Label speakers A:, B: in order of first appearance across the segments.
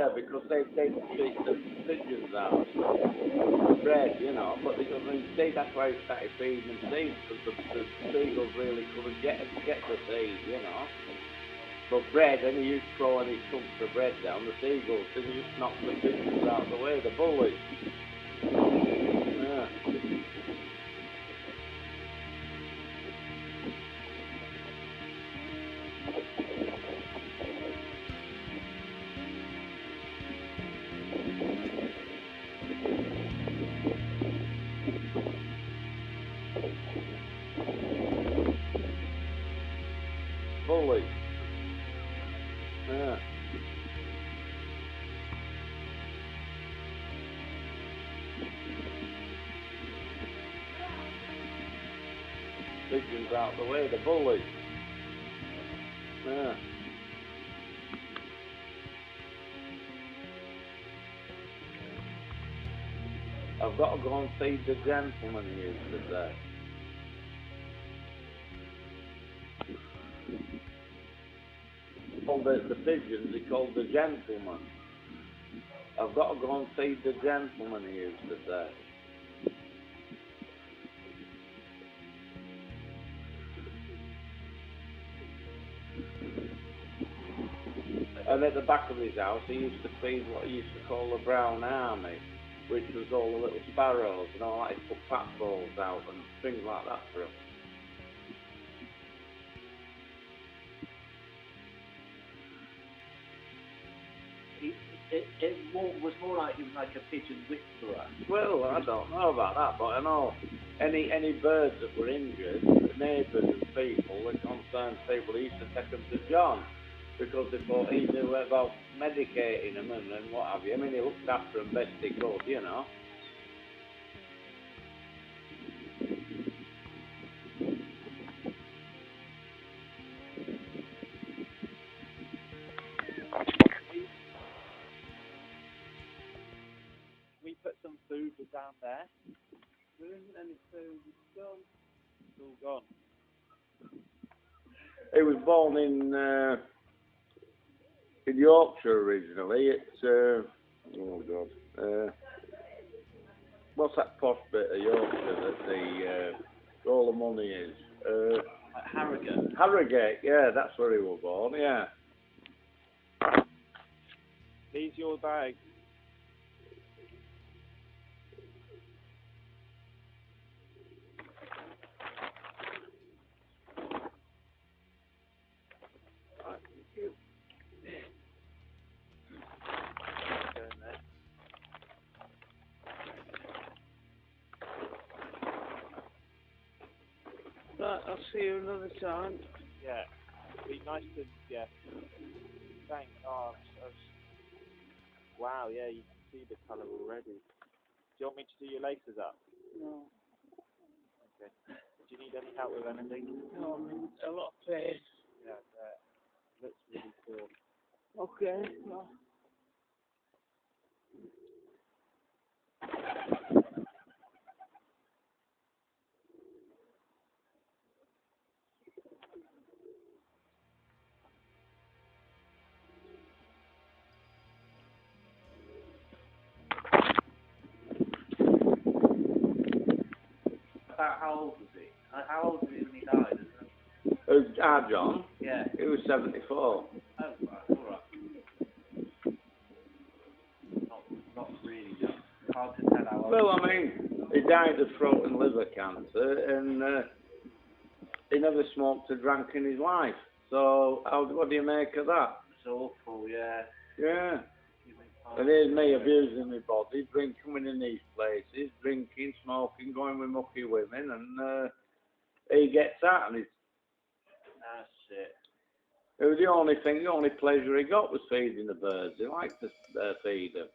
A: yeah, because they treat the pigeons out for bread, you know. But I mean, see, that's why they started feeding them seeds, because the seagulls really couldn't get the seed, you know. But bread, and he used to throw any chunks of bread down, the seagulls didn't just knock the pigeons out of the way, the bullies. Yeah. Bullies. Yeah. Pigeons out the way, the bullies. Yeah. I've got to go and feed the gentleman he used to say. The pigeons he called the gentleman. I've got to go and feed the gentleman he used to say. And at the back of his house he used to feed what he used to call the brown army, which was all the little sparrows and all that. He put fat balls out and things like that for them.
B: It was more like he was like a pigeon whisperer.
A: Well, I don't know about that, but I know any birds that were injured, the neighbours and people, the concerned people, he used to take them to John, because they thought he knew about medicating them and what have you. I mean, he looked after them best he could, you know.
B: We put some food down there. There isn't any food. It's gone. It's all gone.
A: He was born in Yorkshire originally. It's oh God, what's that posh bit of Yorkshire that all the money is?
B: Like Harrogate.
A: Harrogate, yeah, that's where he was born. Yeah.
B: These your bags.
A: Right, I'll see you another time.
B: Yeah. Be nice to, yeah. Thanks. Oh, wow, yeah, you can see the colour already. Do you want me to do your laces up?
A: No.
B: Okay. Do you need any help with anything?
A: No, I'm in a lot of pain.
B: Yeah, looks really cool.
A: Okay. No.
B: How old was he? How old was he when he died?
A: John?
B: Yeah.
A: He was 74.
B: Oh, right, alright. Not really young. Hard to tell how old.
A: Well, I mean, he died of throat and liver cancer, and he never smoked or drank in his life. So, what do you make of that?
B: It's awful, yeah.
A: Yeah. And here's me abusing my body, coming in these places, drinking, smoking, going with mucky women, and he gets that, and
B: That's it.
A: it was the only pleasure he got was feeding the birds. He liked to feed them.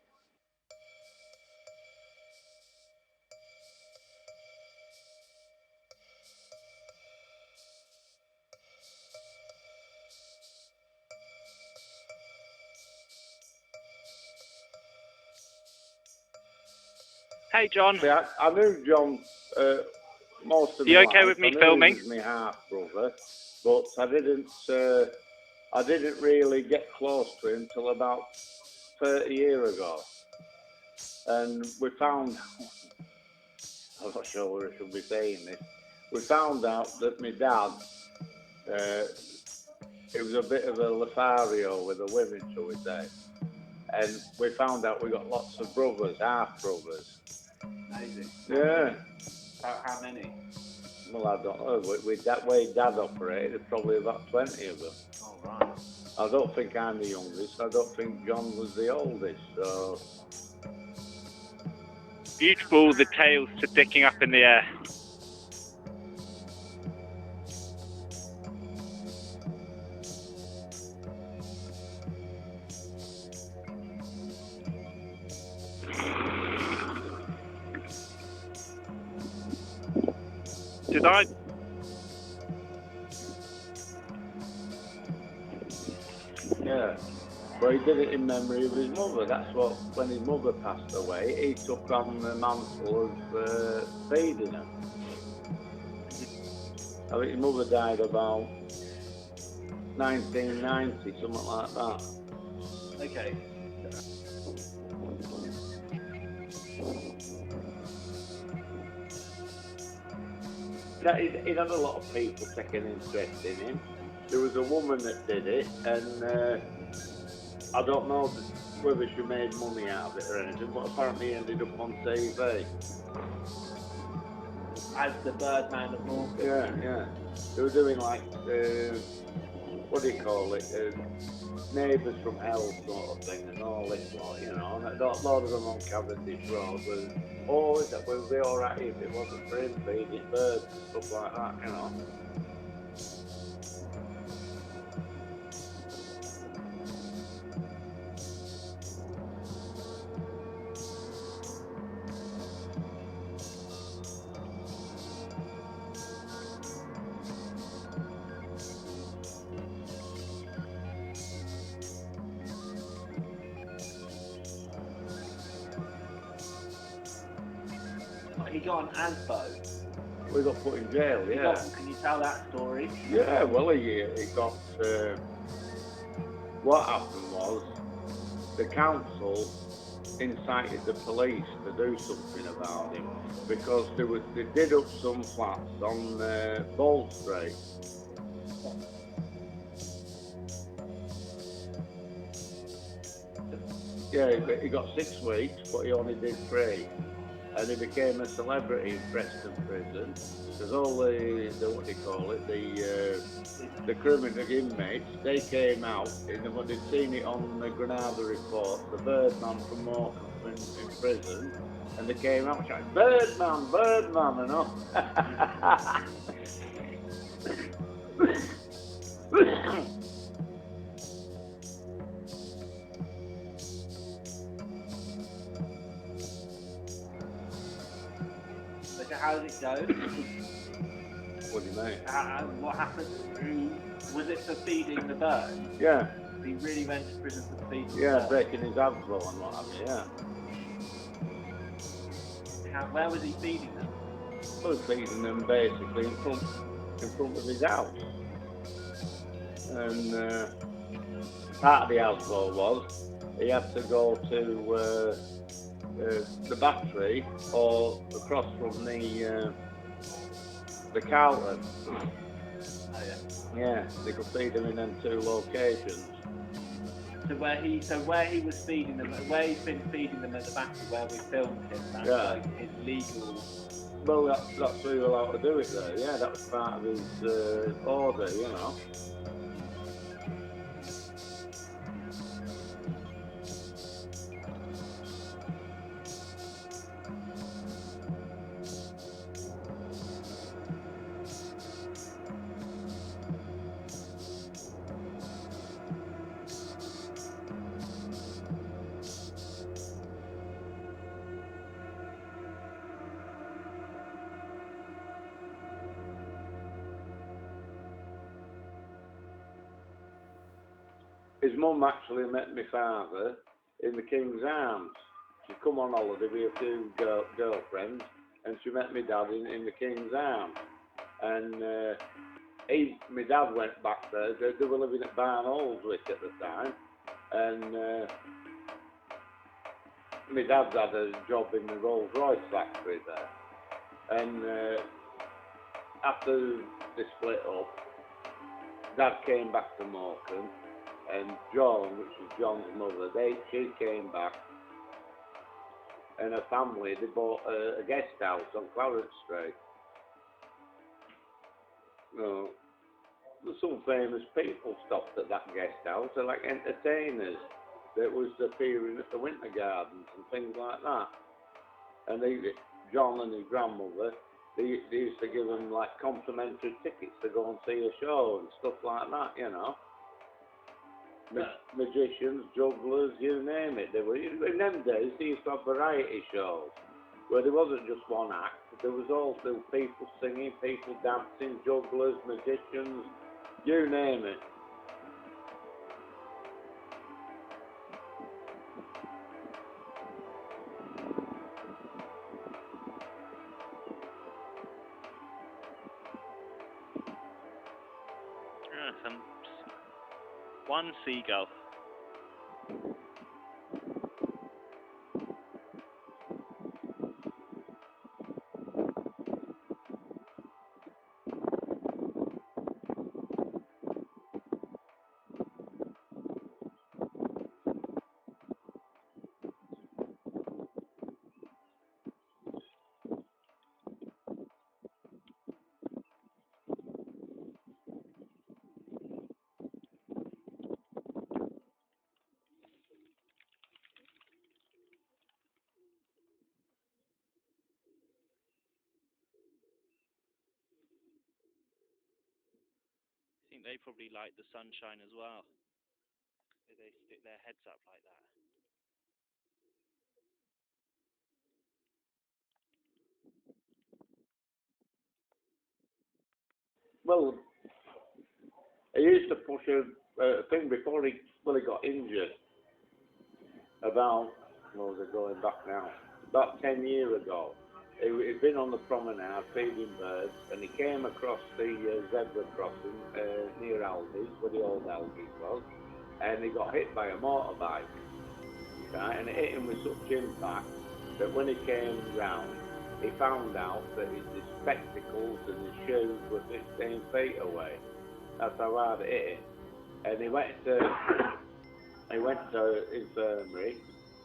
C: Hey, John.
A: Yeah, I knew John most of
C: You
A: my
C: okay
A: life.
C: with me
A: I knew
C: filming?
A: He was my half brother, but I didn't really get close to him till about 30 years ago. And we found, I'm not sure whether I should be saying this, we found out that my dad, it was a bit of a Lothario with the women, shall we say. And we found out we got lots of brothers, half brothers.
B: Amazing.
A: Yeah.
B: How many?
A: Well, I don't know. With that way Dad operated, there's probably about 20 of them.
B: Oh, right.
A: I don't think I'm the youngest. I don't think John was the oldest. So
C: Beautiful, the tails sticking up in the air. Did I?
A: yeah. Well, he did it in memory of his mother. That's what, when his mother passed away, he took on the mantle of feeding her. I think his mother died about 1990, something like that.
B: Okay.
A: It had a lot of people taking interest in him. There was a woman that did it, and I don't know whether she made money out of it or anything, but apparently he ended up on TV.
B: As the Birdman of Morecambe.
A: Yeah. They were doing like, what do you call it? Neighbours from Hell sort of thing, and all this lot, you know. And a lot of them on Cavendish Road was, that would be alright if it wasn't for him feeding birds and stuff like that, you know.
B: He got an ASBO.
A: We got put in jail, yeah.
B: Can you tell that story?
A: Yeah, well, he got, what happened was, the council incited the police to do something about him, because they did up some flats on Ball Street. Yeah, he got 6 weeks, but he only did 3. And he became a celebrity in Preston prison, because all the what do you call it, the criminal inmates, they came out, and when they'd seen it on the Granada report, the Birdman from Morecambe in prison, and they came out shouting, Birdman, Birdman, and all.
B: How did it go?
A: What do you mean?
B: What happened? Was it for feeding the bird?
A: Yeah.
B: He really went to prison for feeding the
A: Yeah,
B: bird?
A: breaking his ASBO and what have you, yeah.
B: Where was he feeding them?
A: He was feeding them basically in front of his house. And part of the ASBO was he had to go to the battery or across from the Carlton.
B: Oh yeah.
A: Yeah, they could feed them in them 2 locations.
B: So where he was feeding them, where he's been feeding them at the battery where we filmed him, that's like his legal.
A: Well, that's who you're allowed to do it there. Yeah, that was part of his order, you know. His mum actually met my father in the King's Arms. She'd come on holiday with a few girlfriends, and she met my dad in the King's Arms. And my dad went back there. They were living at Barnholdswick at the time, and my dad's had a job in the Rolls Royce factory there, and after they split up, Dad came back to Morecambe, and Joan, which was John's mother, she came back, and her family, they bought a guest house on Clarence Street. No, there's some famous people stopped at that guest house. They're like entertainers that was appearing at the Winter Gardens and things like that. And John and his grandmother, they used to give them like complimentary tickets to go and see a show and stuff like that, you know. Magicians, jugglers, you name it. They were, in them days, they used to have variety shows where there wasn't just one act. There was also people singing, people dancing, jugglers, magicians, you name it.
C: One seagull. I think they probably like the sunshine as well. They stick their heads up like that.
A: Well, he used to push a thing before he got injured. About, what was it going back now? About 10 years ago. He'd been on the promenade feeding birds, and he came across the zebra crossing near Aldi's, where the old Aldi's was, and he got hit by a motorbike. Right, and it hit him with such impact that when he came round, he found out that his spectacles and his shoes were 15 feet away. That's how hard it hit him. And he went to infirmary,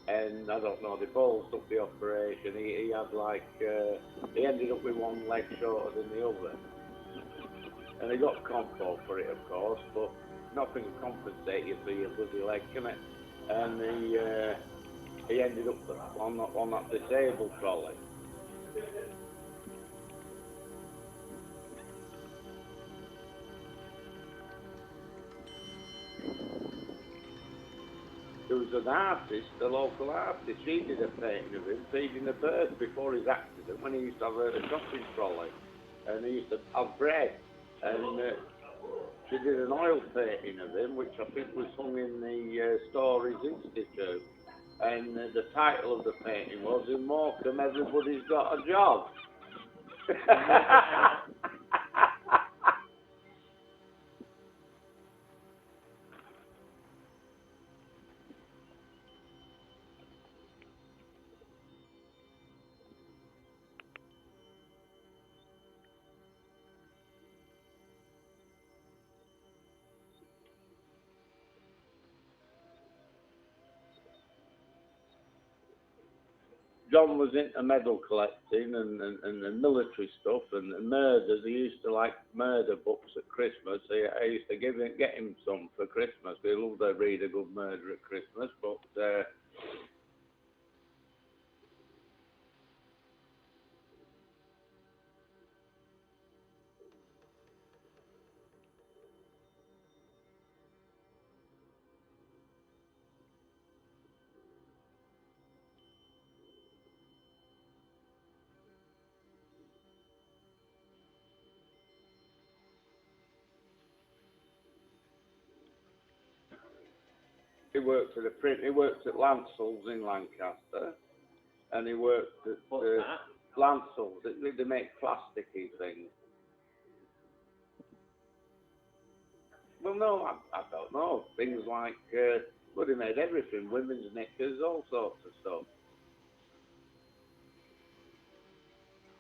A: and I don't know, they bolted up the operation. He had like, he ended up with one leg shorter than the other. And he got compo for it, of course, but nothing can compensate you for your bloody leg, can it? And he ended up on that disabled trolley. There was an artist, a local artist, she did a painting of him feeding the birds before his accident, when he used to have a shopping trolley, and he used to have bread, and she did an oil painting of him, which I think was hung in the Stories Institute, and the title of the painting was, "In Morecambe, everybody's got a job." John was into medal collecting and military stuff and murders. He used to like murder books at Christmas. I used to get him some for Christmas. He loved to read a good murder at Christmas, but he worked at a print. He worked at Lancels in Lancaster, and he worked at Lancels. They make plasticky things. Well, no, I don't know. Things like, well, they made everything, women's knickers, all sorts of stuff.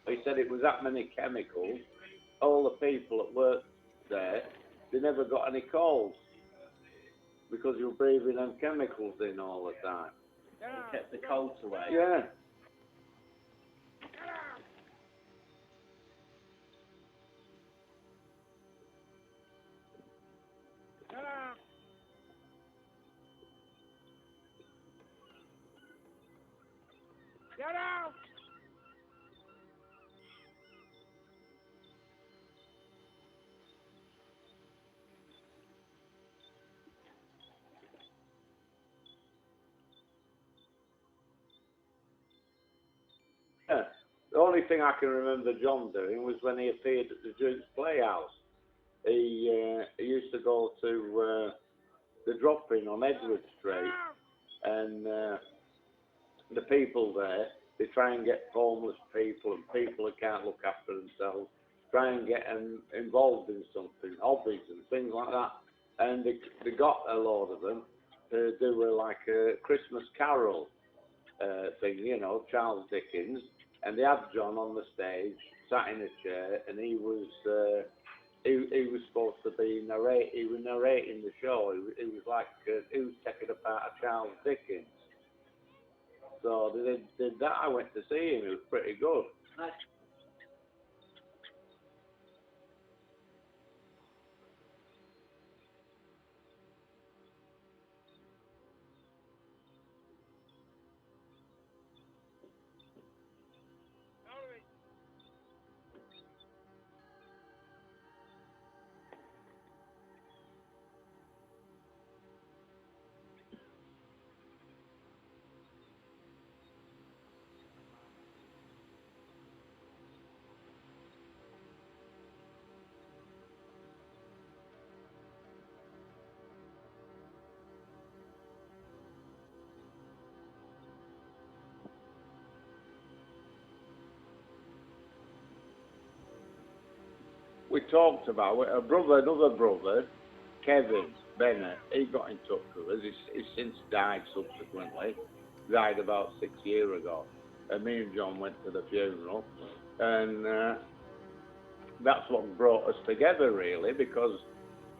A: He said it was that many chemicals. All the people that worked there, they never got any calls because you were breathing them chemicals in all the time.
B: It kept the colds away.
A: Yeah.
D: Get out!
A: Yeah. The only thing I can remember John doing was when he appeared at the Duke's Playhouse. He used to go to the drop-in on Edward Street, and the people there, they try and get homeless people and people who can't look after themselves, try and get them involved in something, hobbies and things like that. And they got a load of them to do like a Christmas Carol thing, you know, Charles Dickens. And they had John on the stage, sat in a chair, and he was supposed to be he was narrating the show. He was like he was taking a part of Charles Dickens. So they did that. I went to see him. It was pretty good. We talked about it. Another brother, Kevin Bennett, he got in touch with us. He's since died subsequently. Died about 6 years ago. And me and John went to the funeral. And that's what brought us together, really, because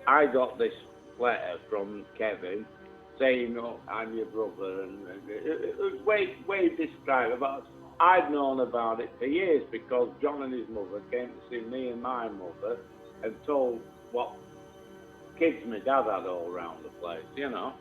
A: I got this letter from Kevin saying, "Oh, I'm your brother," and it was way described about. I'd known about it for years because John and his mother came to see me and my mother and told what kids my dad had all around the place, you know.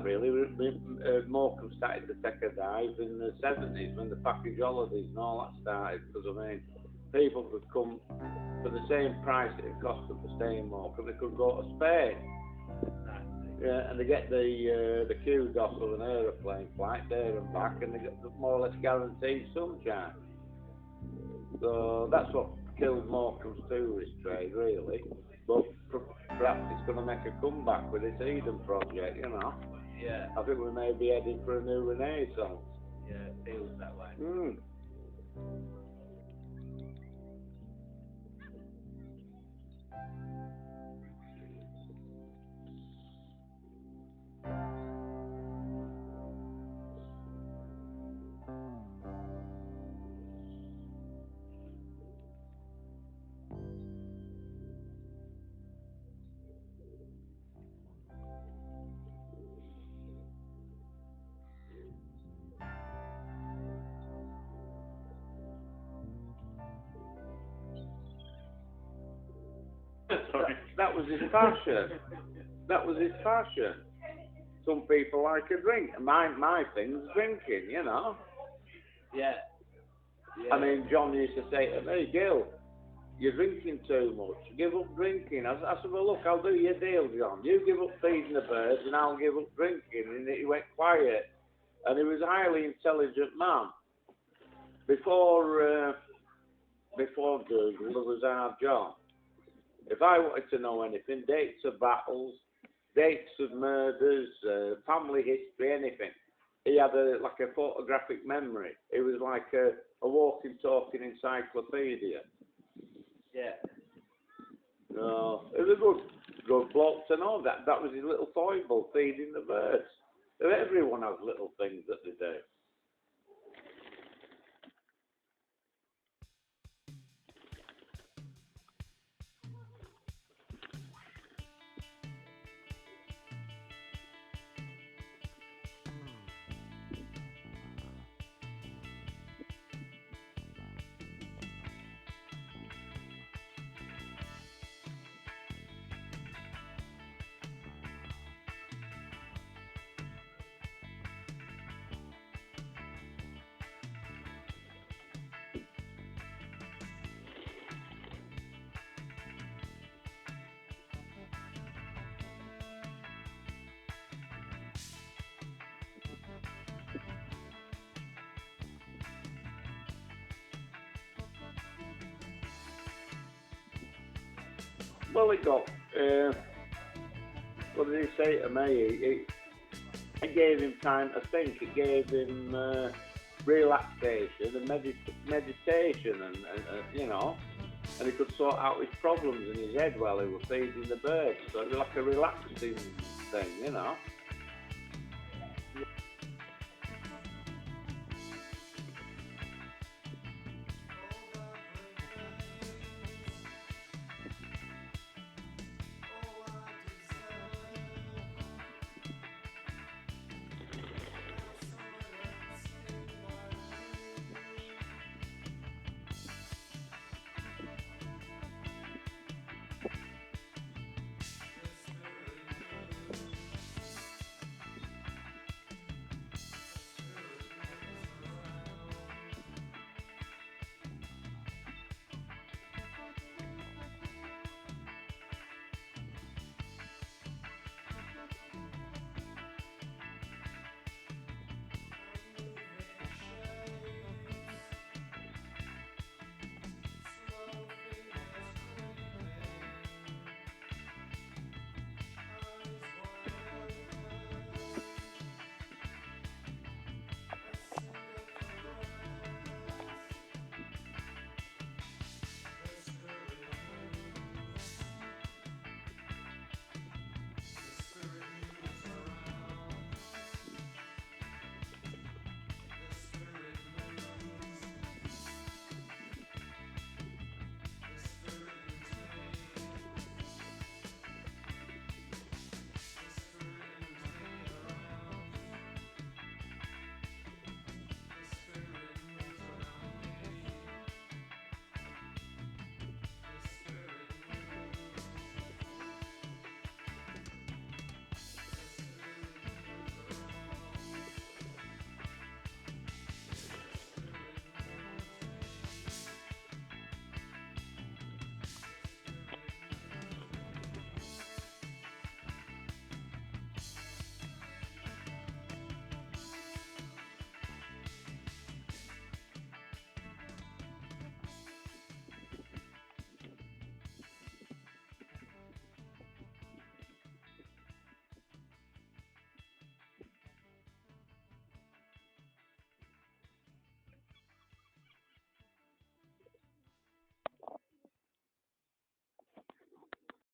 A: Really, Morecambe started to take a dive in the 70s when the package holidays and all that started. Because I mean, people could come for the same price it cost them to stay in Morecambe. They could go to Spain. Yeah, and they get the kudos of an aeroplane flight there and back, and they get more or less guaranteed sunshine. So that's what killed Morecambe's tourist trade, really. But perhaps it's going to make a comeback with this Eden project, you know.
B: Yeah.
A: I think we may be heading for a new renaissance.
B: Yeah, it feels that way.
A: Mm. his passion. That was his passion. Some people like a drink. My thing's drinking, you know.
B: Yeah.
A: I mean, John used to say to me, Gil, you're drinking too much. Give up drinking. I said, well, look, I'll do your deal, John. You give up feeding the birds and I'll give up drinking. And he went quiet. And he was a highly intelligent man. Before Google, there was our John. If I wanted to know anything, dates of battles, dates of murders, family history, anything, he had like a photographic memory. It was like a walking, talking encyclopedia.
B: Yeah.
A: No, it was a good bloke to know that. That was his little foible, feeding the birds. Everyone has little things that they do. Well, he got, what did he say to me? It gave him time to think. It gave him relaxation and meditation and you know, and he could sort out his problems in his head while he was feeding the birds. So it was like a relaxing thing, you know.